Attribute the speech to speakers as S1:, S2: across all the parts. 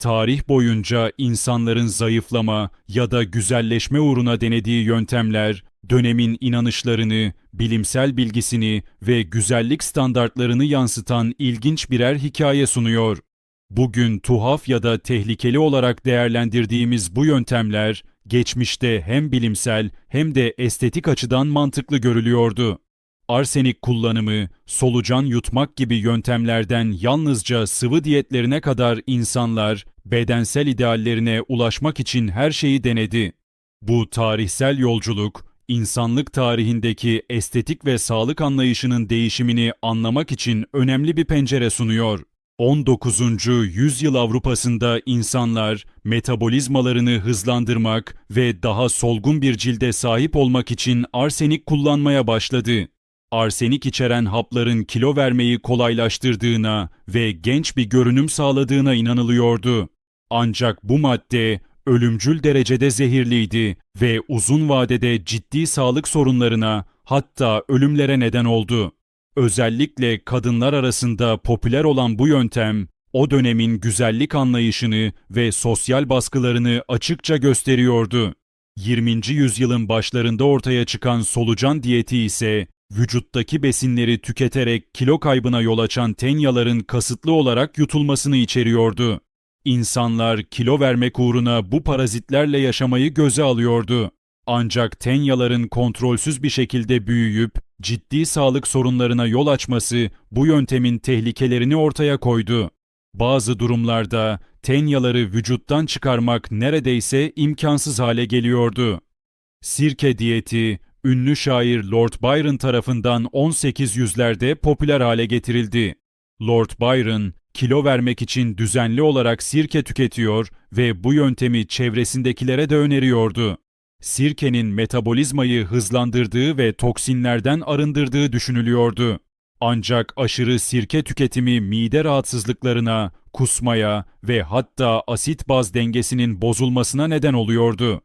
S1: Tarih boyunca insanların zayıflama ya da güzelleşme uğruna denediği yöntemler, dönemin inanışlarını, bilimsel bilgisini ve güzellik standartlarını yansıtan ilginç birer hikaye sunuyor. Bugün tuhaf ya da tehlikeli olarak değerlendirdiğimiz bu yöntemler, geçmişte hem bilimsel hem de estetik açıdan mantıklı görülüyordu. Arsenik kullanımı, solucan yutmak gibi yöntemlerden yalnızca sıvı diyetlerine kadar insanlar bedensel ideallerine ulaşmak için her şeyi denedi. Bu tarihsel yolculuk, insanlık tarihindeki estetik ve sağlık anlayışının değişimini anlamak için önemli bir pencere sunuyor. 19. yüzyıl Avrupa'sında insanlar metabolizmalarını hızlandırmak ve daha solgun bir cilde sahip olmak için arsenik kullanmaya başladı. Arsenik içeren hapların kilo vermeyi kolaylaştırdığına ve genç bir görünüm sağladığına inanılıyordu. Ancak bu madde ölümcül derecede zehirliydi ve uzun vadede ciddi sağlık sorunlarına, hatta ölümlere neden oldu. Özellikle kadınlar arasında popüler olan bu yöntem, o dönemin güzellik anlayışını ve sosyal baskılarını açıkça gösteriyordu. 20. yüzyılın başlarında ortaya çıkan solucan diyeti ise, vücuttaki besinleri tüketerek kilo kaybına yol açan tenyaların kasıtlı olarak yutulmasını içeriyordu. İnsanlar kilo vermek uğruna bu parazitlerle yaşamayı göze alıyordu. Ancak tenyaların kontrolsüz bir şekilde büyüyüp ciddi sağlık sorunlarına yol açması bu yöntemin tehlikelerini ortaya koydu. Bazı durumlarda tenyaları vücuttan çıkarmak neredeyse imkansız hale geliyordu. Sirke diyeti, ünlü şair Lord Byron tarafından 1800'lerde popüler hale getirildi. Lord Byron, kilo vermek için düzenli olarak sirke tüketiyor ve bu yöntemi çevresindekilere de öneriyordu. Sirkenin metabolizmayı hızlandırdığı ve toksinlerden arındırdığı düşünülüyordu. Ancak aşırı sirke tüketimi mide rahatsızlıklarına, kusmaya ve hatta asit-baz dengesinin bozulmasına neden oluyordu.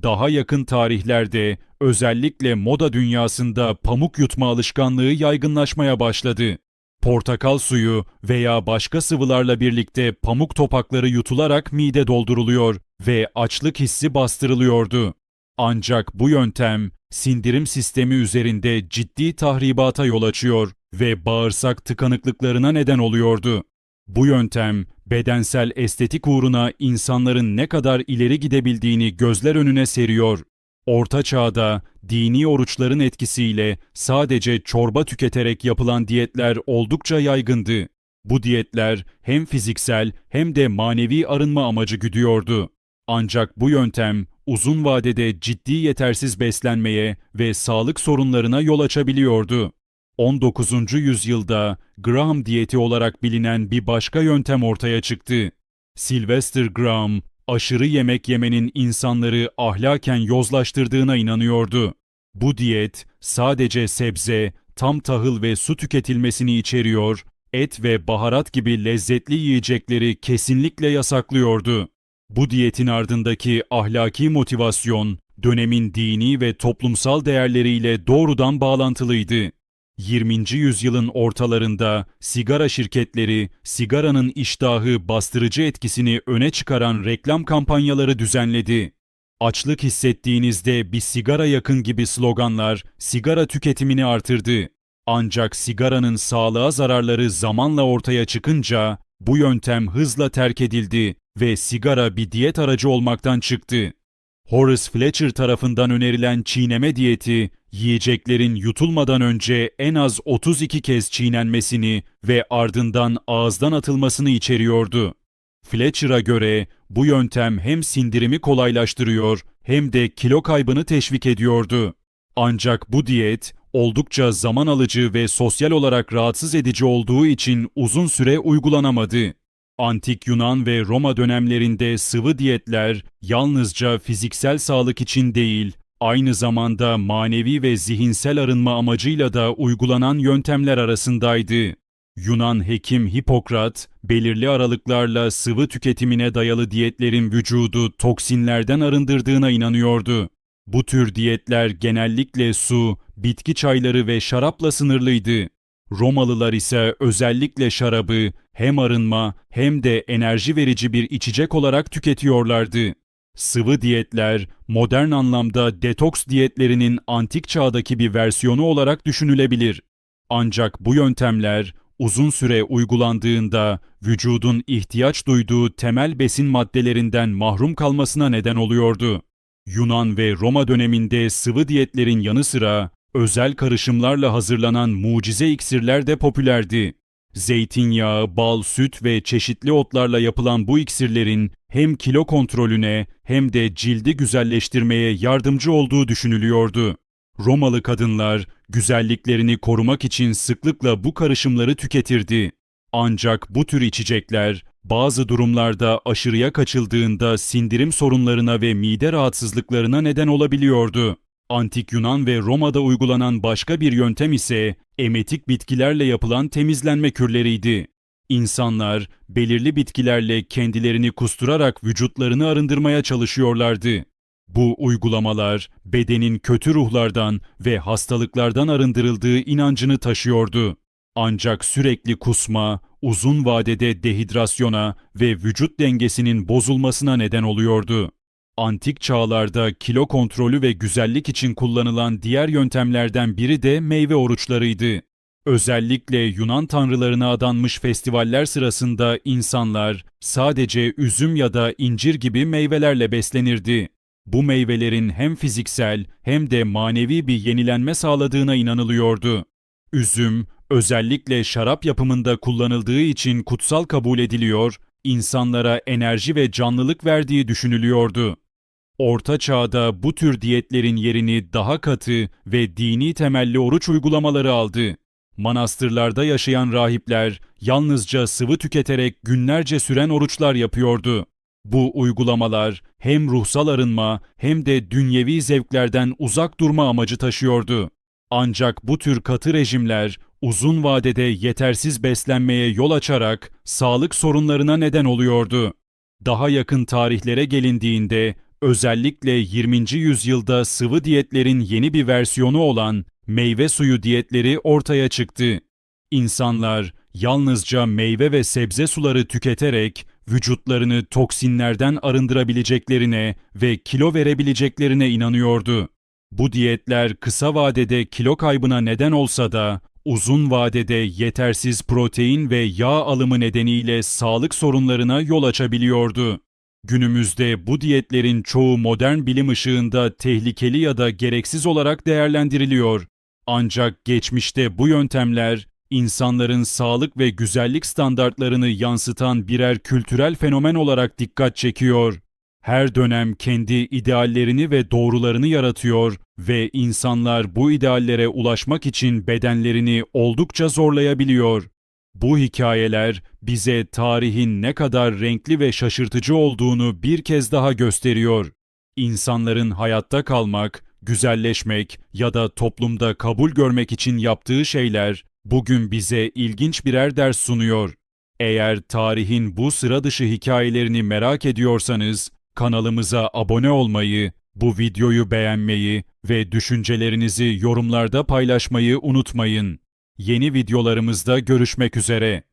S1: Daha yakın tarihlerde özellikle moda dünyasında pamuk yutma alışkanlığı yaygınlaşmaya başladı. Portakal suyu veya başka sıvılarla birlikte pamuk topakları yutularak mide dolduruluyor ve açlık hissi bastırılıyordu. Ancak bu yöntem sindirim sistemi üzerinde ciddi tahribata yol açıyor ve bağırsak tıkanıklıklarına neden oluyordu. Bu yöntem bedensel estetik uğruna insanların ne kadar ileri gidebildiğini gözler önüne seriyor. Orta Çağ'da dini oruçların etkisiyle sadece çorba tüketerek yapılan diyetler oldukça yaygındı. Bu diyetler hem fiziksel hem de manevi arınma amacı güdüyordu. Ancak bu yöntem uzun vadede ciddi yetersiz beslenmeye ve sağlık sorunlarına yol açabiliyordu. 19. yüzyılda Graham diyeti olarak bilinen bir başka yöntem ortaya çıktı. Sylvester Graham, aşırı yemek yemenin insanları ahlaken yozlaştırdığına inanıyordu. Bu diyet sadece sebze, tam tahıl ve su tüketilmesini içeriyor, et ve baharat gibi lezzetli yiyecekleri kesinlikle yasaklıyordu. Bu diyetin ardındaki ahlaki motivasyon, dönemin dini ve toplumsal değerleriyle doğrudan bağlantılıydı. 20. yüzyılın ortalarında sigara şirketleri, sigaranın iştahı bastırıcı etkisini öne çıkaran reklam kampanyaları düzenledi. Açlık hissettiğinizde bir sigara yakın gibi sloganlar sigara tüketimini artırdı. Ancak sigaranın sağlığa zararları zamanla ortaya çıkınca bu yöntem hızla terk edildi ve sigara bir diyet aracı olmaktan çıktı. Horace Fletcher tarafından önerilen çiğneme diyeti, yiyeceklerin yutulmadan önce en az 32 kez çiğnenmesini ve ardından ağızdan atılmasını içeriyordu. Fletcher'a göre bu yöntem hem sindirimi kolaylaştırıyor hem de kilo kaybını teşvik ediyordu. Ancak bu diyet oldukça zaman alıcı ve sosyal olarak rahatsız edici olduğu için uzun süre uygulanamadı. Antik Yunan ve Roma dönemlerinde sıvı diyetler yalnızca fiziksel sağlık için değil, aynı zamanda manevi ve zihinsel arınma amacıyla da uygulanan yöntemler arasındaydı. Yunan hekim Hipokrat, belirli aralıklarla sıvı tüketimine dayalı diyetlerin vücudu toksinlerden arındırdığına inanıyordu. Bu tür diyetler genellikle su, bitki çayları ve şarapla sınırlıydı. Romalılar ise özellikle şarabı hem arınma hem de enerji verici bir içecek olarak tüketiyorlardı. Sıvı diyetler, modern anlamda detoks diyetlerinin antik çağdaki bir versiyonu olarak düşünülebilir. Ancak bu yöntemler uzun süre uygulandığında vücudun ihtiyaç duyduğu temel besin maddelerinden mahrum kalmasına neden oluyordu. Yunan ve Roma döneminde sıvı diyetlerin yanı sıra özel karışımlarla hazırlanan mucize iksirler de popülerdi. Zeytinyağı, bal, süt ve çeşitli otlarla yapılan bu iksirlerin hem kilo kontrolüne hem de cildi güzelleştirmeye yardımcı olduğu düşünülüyordu. Romalı kadınlar güzelliklerini korumak için sıklıkla bu karışımları tüketirdi. Ancak bu tür içecekler bazı durumlarda aşırıya kaçıldığında sindirim sorunlarına ve mide rahatsızlıklarına neden olabiliyordu. Antik Yunan ve Roma'da uygulanan başka bir yöntem ise emetik bitkilerle yapılan temizlenme kürleriydi. İnsanlar belirli bitkilerle kendilerini kusturarak vücutlarını arındırmaya çalışıyorlardı. Bu uygulamalar bedenin kötü ruhlardan ve hastalıklardan arındırıldığı inancını taşıyordu. Ancak sürekli kusma, uzun vadede dehidrasyona ve vücut dengesinin bozulmasına neden oluyordu. Antik çağlarda kilo kontrolü ve güzellik için kullanılan diğer yöntemlerden biri de meyve oruçlarıydı. Özellikle Yunan tanrılarına adanmış festivaller sırasında insanlar sadece üzüm ya da incir gibi meyvelerle beslenirdi. Bu meyvelerin hem fiziksel hem de manevi bir yenilenme sağladığına inanılıyordu. Üzüm, özellikle şarap yapımında kullanıldığı için kutsal kabul ediliyor, insanlara enerji ve canlılık verdiği düşünülüyordu. Orta Çağ'da bu tür diyetlerin yerini daha katı ve dini temelli oruç uygulamaları aldı. Manastırlarda yaşayan rahipler yalnızca sıvı tüketerek günlerce süren oruçlar yapıyordu. Bu uygulamalar hem ruhsal arınma hem de dünyevi zevklerden uzak durma amacı taşıyordu. Ancak bu tür katı rejimler uzun vadede yetersiz beslenmeye yol açarak sağlık sorunlarına neden oluyordu. Daha yakın tarihlere gelindiğinde özellikle 20. yüzyılda sıvı diyetlerin yeni bir versiyonu olan meyve suyu diyetleri ortaya çıktı. İnsanlar yalnızca meyve ve sebze suları tüketerek vücutlarını toksinlerden arındırabileceklerine ve kilo verebileceklerine inanıyordu. Bu diyetler kısa vadede kilo kaybına neden olsa da uzun vadede yetersiz protein ve yağ alımı nedeniyle sağlık sorunlarına yol açabiliyordu. Günümüzde bu diyetlerin çoğu modern bilim ışığında tehlikeli ya da gereksiz olarak değerlendiriliyor. Ancak geçmişte bu yöntemler insanların sağlık ve güzellik standartlarını yansıtan birer kültürel fenomen olarak dikkat çekiyor. Her dönem kendi ideallerini ve doğrularını yaratıyor ve insanlar bu ideallere ulaşmak için bedenlerini oldukça zorlayabiliyor. Bu hikayeler bize tarihin ne kadar renkli ve şaşırtıcı olduğunu bir kez daha gösteriyor. İnsanların hayatta kalmak, güzelleşmek ya da toplumda kabul görmek için yaptığı şeyler bugün bize ilginç birer ders sunuyor. Eğer tarihin bu sıra dışı hikayelerini merak ediyorsanız kanalımıza abone olmayı, bu videoyu beğenmeyi ve düşüncelerinizi yorumlarda paylaşmayı unutmayın. Yeni videolarımızda görüşmek üzere.